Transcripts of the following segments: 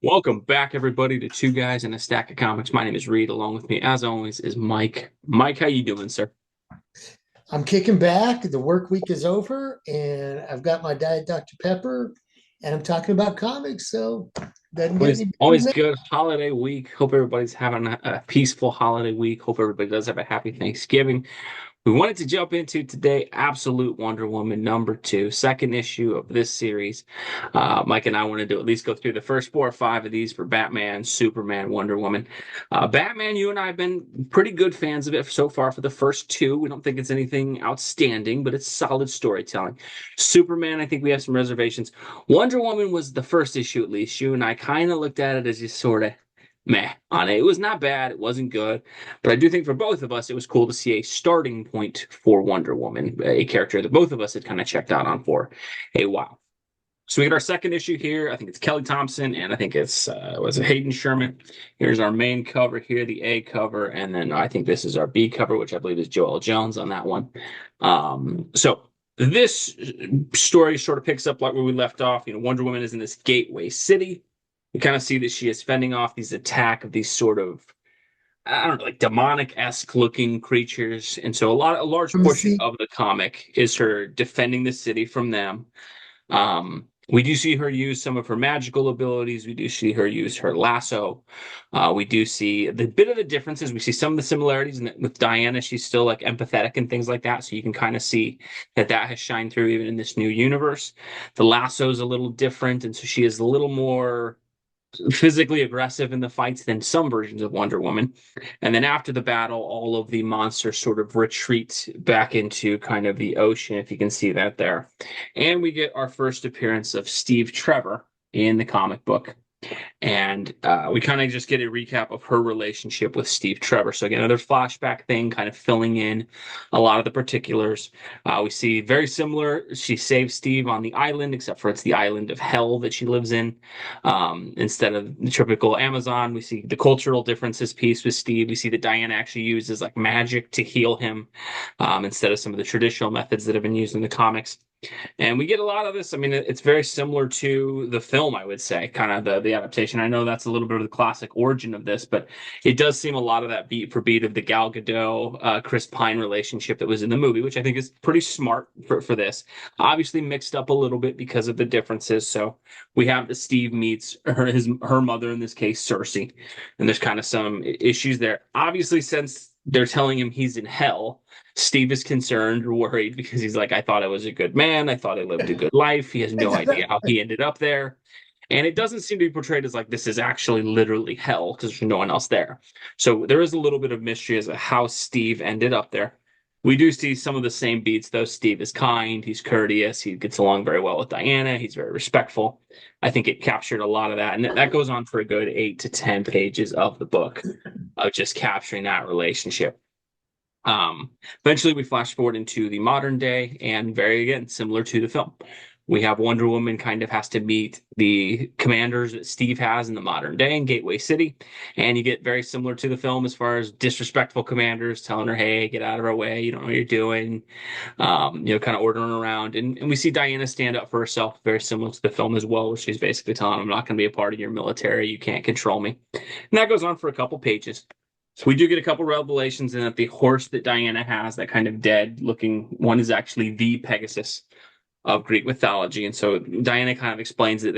Welcome back, everybody, to Two Guys and a Stack of Comics. My name is Reed. Along with me, as always, is Mike. Mike, how you doing, sir? I'm kicking back. The work week is over, and I've got my Diet Dr. Pepper, and I'm talking about comics. So doesn't get Always, any better than always that. good holiday week. Hope everybody's having a peaceful holiday week. Hope everybody does have a happy Thanksgiving. We wanted to jump into today Absolute Wonder Woman #2, second issue of this series. Mike and I wanted to at least go through the first 4 or 5 of these for Batman, Superman, Wonder Woman. Batman, you and I have been pretty good fans of it so far for the first two. We don't think it's anything outstanding, but it's solid storytelling. Superman, I think we have some reservations. Wonder Woman was the first issue, at least. You and I kind of looked at it as just sort of meh on it. It was not bad, it wasn't good. But I do think for both of us, it was cool to see a starting point for Wonder Woman, a character that both of us had kind of checked out on for a while. So we get our second issue here. I think it's Kelly Thompson, and I think it's was it Hayden Sherman. Here's our main cover here, the A cover, and then I think this is our B cover, which I believe is Joel Jones on that one. So this story sort of picks up like where we left off. Wonder Woman is in this gateway city. We kind of see that she is fending off these attack of these sort of I don't know, like demonic-esque looking creatures. And so a large From the portion sea. of the comic is her defending the city from them. We do see her use some of her magical abilities. We do see her use her lasso. We do see the bit of the differences. We see some of the similarities with Diana. She's still like empathetic and things like that. So you can kind of see that that has shined through even in this new universe. The lasso is a little different. And so she is a little more physically aggressive in the fights than some versions of Wonder Woman. And then after the battle, all of the monsters sort of retreat back into kind of the ocean, if you can see that there. And we get our first appearance of Steve Trevor in the comic book. And we kind of just get a recap of her relationship with Steve Trevor. So again, another flashback thing, kind of filling in a lot of the particulars. We see very similar. She saves Steve on the island, except for it's the island of hell that she lives in instead of the typical Amazon. We see the cultural differences piece with Steve. We see that Diana actually uses like magic to heal him instead of some of the traditional methods that have been used in the comics. And we get a lot of this. I mean, it's very similar to the film, I would say, kind of the adaptation. I know that's a little bit of the classic origin of this, but it does seem a lot of that beat for beat of the Gal Gadot, Chris Pine relationship that was in the movie, which I think is pretty smart for this. Obviously mixed up a little bit because of the differences. So we have the Steve meets her mother, in this case, Cersei, and there's kind of some issues there. Obviously, since they're telling him he's in hell, Steve is concerned or worried because he's like, I thought I was a good man. I thought I lived a good life. He has no idea how he ended up there. And it doesn't seem to be portrayed as like this is actually literally hell because there's no one else there. So there is a little bit of mystery as to how Steve ended up there. We do see some of the same beats, though. Steve is kind, he's courteous, he gets along very well with Diana, he's very respectful. I think it captured a lot of that. And that goes on for a good 8 to 10 pages of the book of just capturing that relationship. Um, Eventually, we flash forward into the modern day, and very again similar to the film. We have Wonder Woman kind of has to meet the commanders that Steve has in the modern day in Gateway City, and you get very similar to the film as far as disrespectful commanders telling her, "Hey, get out of our way! You don't know what you're doing." Kind of ordering around, and we see Diana stand up for herself, very similar to the film as well, where she's basically telling him, "I'm not going to be a part of your military. You can't control me." And that goes on for a couple pages. So we do get a couple revelations in that the horse that Diana has, that kind of dead looking one, is actually the Pegasus of Greek mythology. And so Diana kind of explains that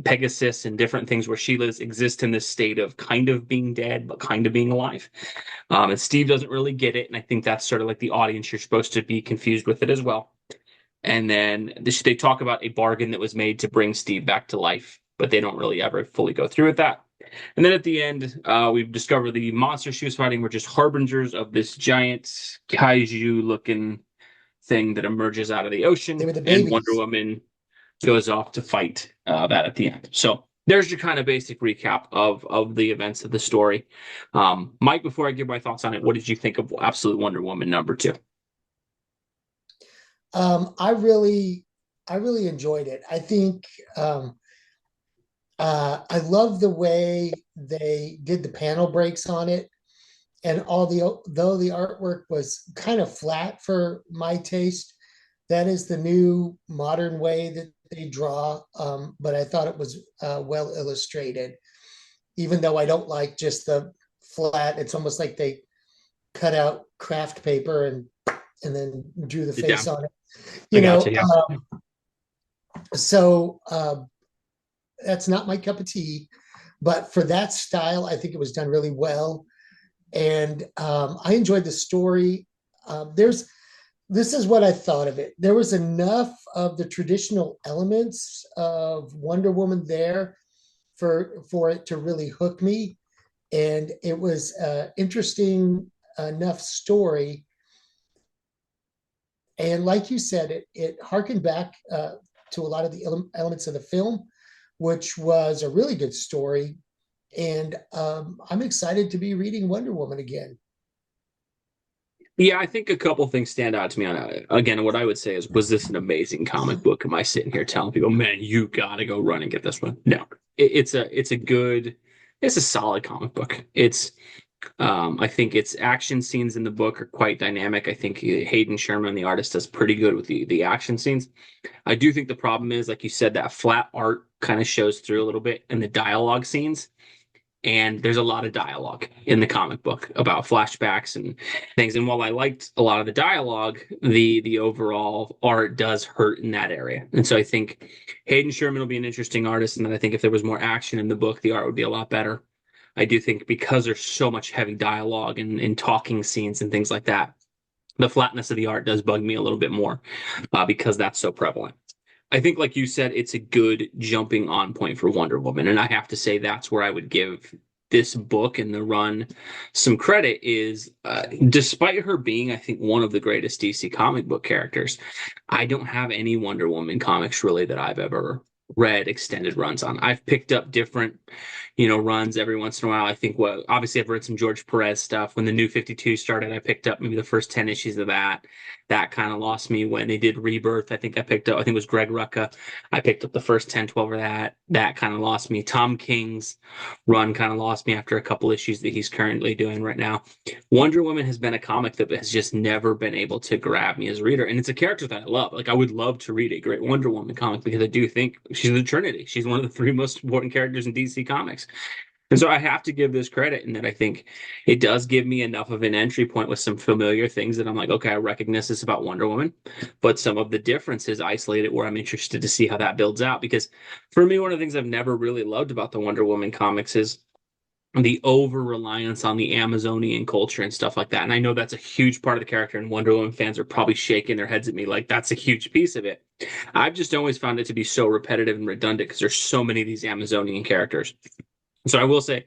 Pegasus and different things where she lives exist in this state of kind of being dead, but kind of being alive. And Steve doesn't really get it. And I think that's sort of like the audience, you're supposed to be confused with it as well. And then they talk about a bargain that was made to bring Steve back to life, but they don't really ever fully go through with that. And then at the end, we've discovered the monsters she was fighting were just harbingers of this giant kaiju looking thing that emerges out of the They ocean, were the and Wonder babies. Woman goes off to fight that at the end. So there's your kind of basic recap of the events of the story. Mike, before I give my thoughts on it, what did you think of Absolute Wonder Woman #2? Um, I really, I really enjoyed it. I think I love the way they did the panel breaks on it, and all the though the artwork was kind of flat for my taste. That is the new modern way that they draw, but I thought it was well illustrated. Even though I don't like just the flat, it's almost like they cut out craft paper and then drew the Sit face down. on it. I You gotcha. know, Yeah. so that's not my cup of tea. But for that style, I think it was done really well, and I enjoyed the story. There's This is what I thought of it. There was enough of the traditional elements of Wonder Woman there for it to really hook me, and it was interesting enough story. And like you said, it harkened back to a lot of the elements of the film, which was a really good story. And I'm excited to be reading Wonder Woman again. Yeah, I think a couple things stand out to me on again, what I would say is, was this an amazing comic book? Am I sitting here telling people, man, you gotta go run and get this one? No. It's a good, it's a solid comic book. I think its action scenes in the book are quite dynamic. I think Hayden Sherman, the artist, does pretty good with the action scenes. I do think the problem is, like you said, that flat art kind of shows through a little bit in the dialogue scenes. And there's a lot of dialogue in the comic book about flashbacks and things. And while I liked a lot of the dialogue, the overall art does hurt in that area. And so I think Hayden Sherman will be an interesting artist. And then I think if there was more action in the book, the art would be a lot better. I do think because there's so much heavy dialogue and talking scenes and things like that, the flatness of the art does bug me a little bit more because that's so prevalent. I think, like you said, it's a good jumping on point for Wonder Woman. And I have to say that's where I would give this book and the run some credit is despite her being, I think, one of the greatest DC comic book characters, I don't have any Wonder Woman comics really that I've ever read extended runs on. I've picked up different, runs every once in a while. I think obviously I've read some George Perez stuff. When the New 52 started, I picked up maybe the first 10 issues of that. That kind of lost me when they did Rebirth. I think it was Greg Rucka. I picked up the first 10, 12 of that. That kind of lost me. Tom King's run kind of lost me after a couple issues that he's currently doing right now. Wonder Woman has been a comic that has just never been able to grab me as a reader. And it's a character that I love. Like, I would love to read a great Wonder Woman comic because I do think she's the Trinity. She's one of the three most important characters in DC Comics. And so I have to give this credit in that I think it does give me enough of an entry point with some familiar things that I'm like, okay, I recognize this about Wonder Woman, but some of the differences isolated where I'm interested to see how that builds out. Because for me, one of the things I've never really loved about the Wonder Woman comics is the over reliance on the Amazonian culture and stuff like that. And I know that's a huge part of the character, and Wonder Woman fans are probably shaking their heads at me like that's a huge piece of it. I've just always found it to be so repetitive and redundant because there's so many of these Amazonian characters. So I will say,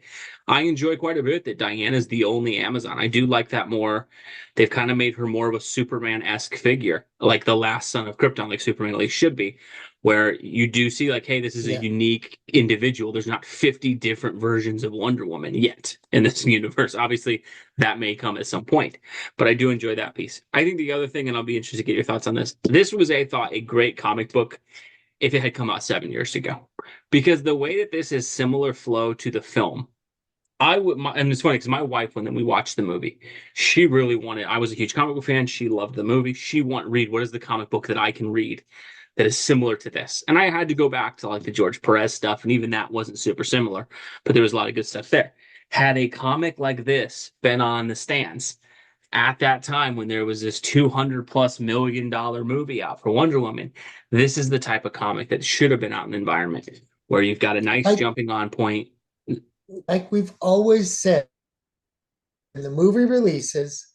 I enjoy quite a bit that Diana's the only Amazon. I do like that more. They've kind of made her more of a Superman-esque figure, like the last son of Krypton, like Superman at least should be, where you do see like, hey, this is a Yeah. unique individual. There's not 50 different versions of Wonder Woman yet in this universe. Obviously, that may come at some point, but I do enjoy that piece. I think the other thing, and I'll be interested to get your thoughts on this. This was, I thought, a great comic book if it had come out 7 years ago. Because the way that this is similar flow to the film, and it's funny because my wife, when we watched the movie, she really wanted. I was a huge comic book fan. She loved the movie. She wanted read what is the comic book that I can read that is similar to this. And I had to go back to like the George Perez stuff, and even that wasn't super similar, but there was a lot of good stuff there. Had a comic like this been on the stands at that time when there was this 200 plus $1 million movie out for Wonder Woman, this is the type of comic that should have been out in an environment where you've got a nice Like jumping on point. like we've always said, when the movie releases,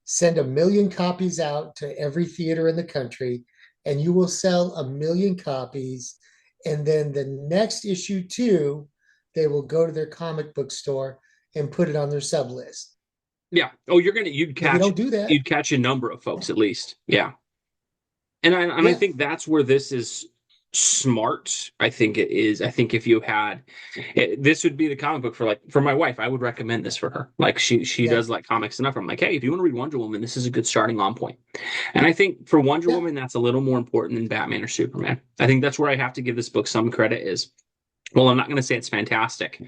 send 1 million copies out to every theater in the country, and you will sell 1 million copies. And then the next issue too, they will go to their comic book store and put it on their sub list. Yeah. Oh, you'd But you catch don't do that. you'd catch a number of folks at least. Yeah. And I Yeah. think that's where this is smart. I think it is. I think if you had this would be the comic book for my wife. I would recommend this for her. Like she Yeah. does like comics enough. I'm like, hey, if you want to read Wonder Woman, this is a good starting on point. And I think for Wonder Yeah. Woman, that's a little more important than Batman or Superman. I think that's where I have to give this book some credit is, well, I'm not going to say it's fantastic,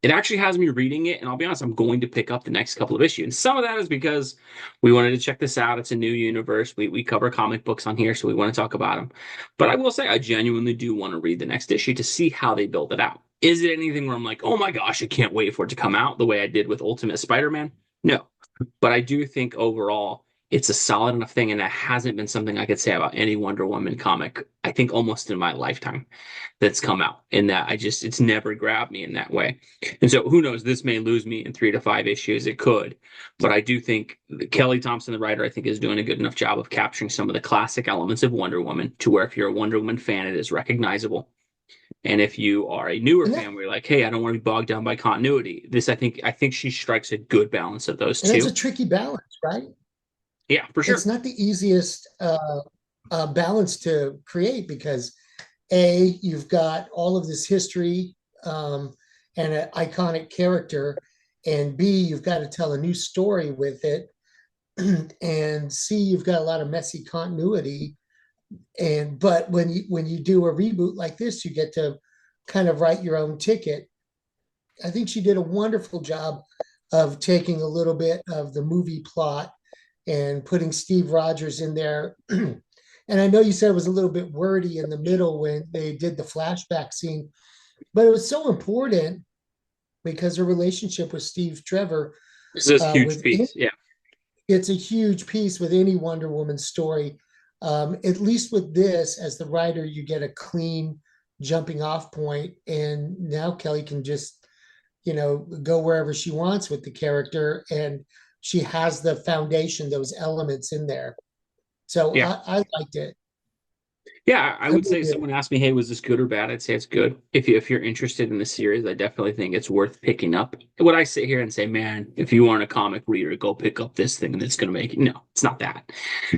it actually has me reading it, and I'll be honest, I'm going to pick up the next couple of issues. And some of that is because we wanted to check this out. It's a new universe. We cover comic books on here, so we want to talk about them. But I will say, I genuinely do want to read the next issue to see how they build it out. Is it anything where I'm like, oh my gosh, I can't wait for it to come out the way I did with Ultimate Spider-Man? No. But I do think overall it's a solid enough thing, and that hasn't been something I could say about any Wonder Woman comic, I think almost in my lifetime that's come out. In that it's never grabbed me in that way. And so who knows, this may lose me in 3 to 5 issues. It could. But I do think Kelly Thompson, the writer, I think is doing a good enough job of capturing some of the classic elements of Wonder Woman to where if you're a Wonder Woman fan, it is recognizable. And if you are a newer And fan where you're like, hey, I don't want to be bogged down by continuity, this I think she strikes a good balance of those that's a two. tricky balance, right? Yeah, for It's sure. not the easiest balance to create because you've got all of this history and an iconic character, and B, you've got to tell a new story with it, and C, you've got a lot of messy continuity. And but when you do a reboot like this, you get to kind of write your own ticket. I think she did a wonderful job of taking a little bit of the movie plot and putting Steve Rogers in there. And I know you said it was a little bit wordy in the middle when they did the flashback scene, but it was so important because her relationship with Steve Trevor, This is a huge with piece. Yeah. it's a huge piece with any Wonder Woman story. At least with this, as the writer, you get a clean jumping off point, and now Kelly can just go wherever she wants with the character, and she has the foundation, those elements in there. So Yeah. I liked it. Yeah, I I would really say if did. someone asked me, "Hey, was this good or bad?" I'd say it's good. If you're interested in the series, I definitely think it's worth picking up. Would I sit here and say, "Man, if you aren't a comic reader, go pick up this thing and it's going to make it"? No, it's not that.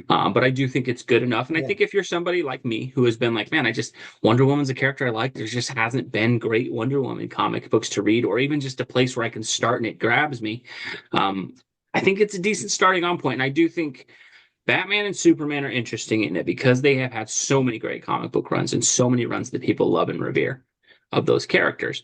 But I do think it's good enough. And I Yeah. think if you're somebody like me who has been like, "Man, I just Wonder Woman's a character I like. There just hasn't been great Wonder Woman comic books to read, or even just a place where I can start and it grabs me." Um, I think it's a decent starting on point. And I do think Batman and Superman are interesting in it because they have had so many great comic book runs and so many runs that people love and revere of those characters.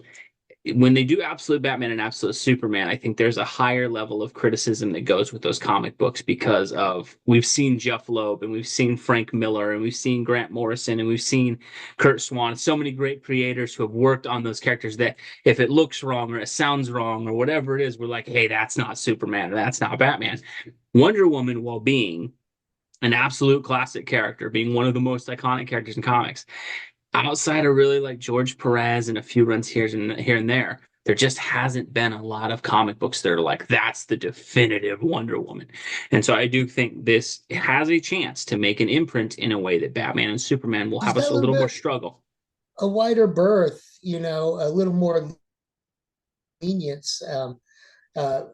When they do Absolute Batman and Absolute Superman, I think there's a higher level of criticism that goes with those comic books because of we've seen Jeff Loeb and we've seen Frank Miller and we've seen Grant Morrison and we've seen Kurt Swan, so many great creators who have worked on those characters that if it looks wrong or it sounds wrong or whatever it is, we're like, hey, that's not Superman or that's not Batman. Wonder Woman, while being an absolute classic character, being one of the most iconic characters in comics. Outside of really like George Perez and a few runs here and there just hasn't been a lot of comic books that are like, that's the definitive Wonder Woman. And so I do think this has a chance to make an imprint in a way that Batman and Superman will She's have got us a a little little more bit struggle. a wider berth, a little more lenience, to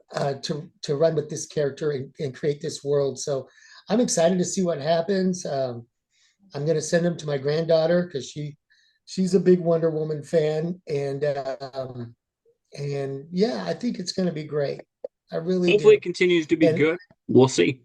run with this character and create this world. So I'm excited to see what happens. I'm going to send him to my granddaughter because she's a big Wonder Woman fan, and yeah, I think it's going to be great. I really Hopefully do. it continues to be And good. We'll see.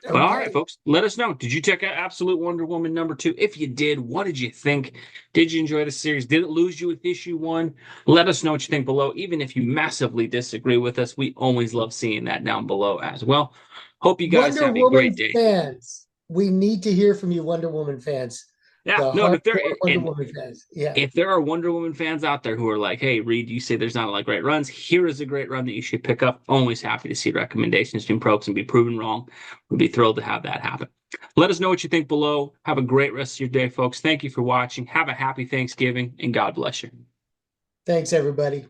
But all right, okay, folks, let us know. Did you check out Absolute Wonder Woman #2? If you did, what did you think? Did you enjoy the series? Did it lose you with issue 1? Let us know what you think below. Even if you massively disagree with us, we always love seeing that down below as well. Hope you guys Wonder have a Woman great day. fans, we need to hear from you, Wonder Woman fans, Yeah, the no, if there hardcore Wonder and Woman fans. Yeah, if there are Wonder Woman fans out there who are like, "Hey, Reed, you say there's not a lot of great runs. Here is a great run that you should pick up." Always happy to see recommendations from pros and be proven wrong. We'd be thrilled to have that happen. Let us know what you think below. Have a great rest of your day, folks. Thank you for watching. Have a happy Thanksgiving, and God bless you. thanks everybody.